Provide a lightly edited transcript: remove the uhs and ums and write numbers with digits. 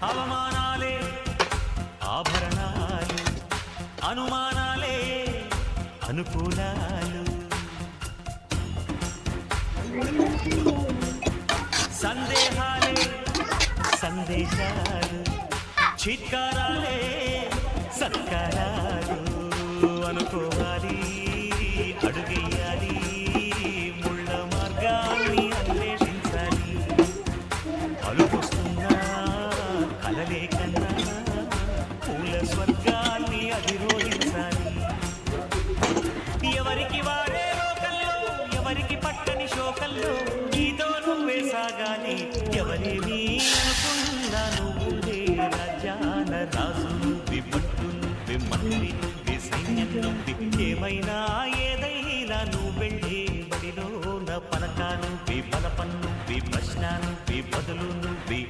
అవమానాలే ఆభరణాలు, అనుమానాలే అనుకూలాలు, సందేహాలే సందేశాలు, చిత్కారాలే సత్కారాలు. అనుకోవాలి, అడుగేయాలి, ముళ్ళ మార్గాన్ని అన్వేషించాలి. అలుపుస్తున్నా కలలే కన్నా పూల స్వర్గాన్ని అధిరోహించాలి. ఎవరికి వాడే లోకల్లో, ఎవరికి పట్టని శోకల్లో నీతో నువ్వే సాగాలి. ఎవరేమీ అనుకున్నా నువ్వే రాజ్యాన రాజు నువ్వే, పట్టు నువ్వే, మంత్రి నువ్వే, సైన్యం నువ్వే. ఏమైనా ఏదైనా నువ్వు వెళ్ళే బడిలో నా పలక నువ్వే, బలపన్ను నువ్వే, ప్రశ్న నువ్వే, బదులు నువ్వే.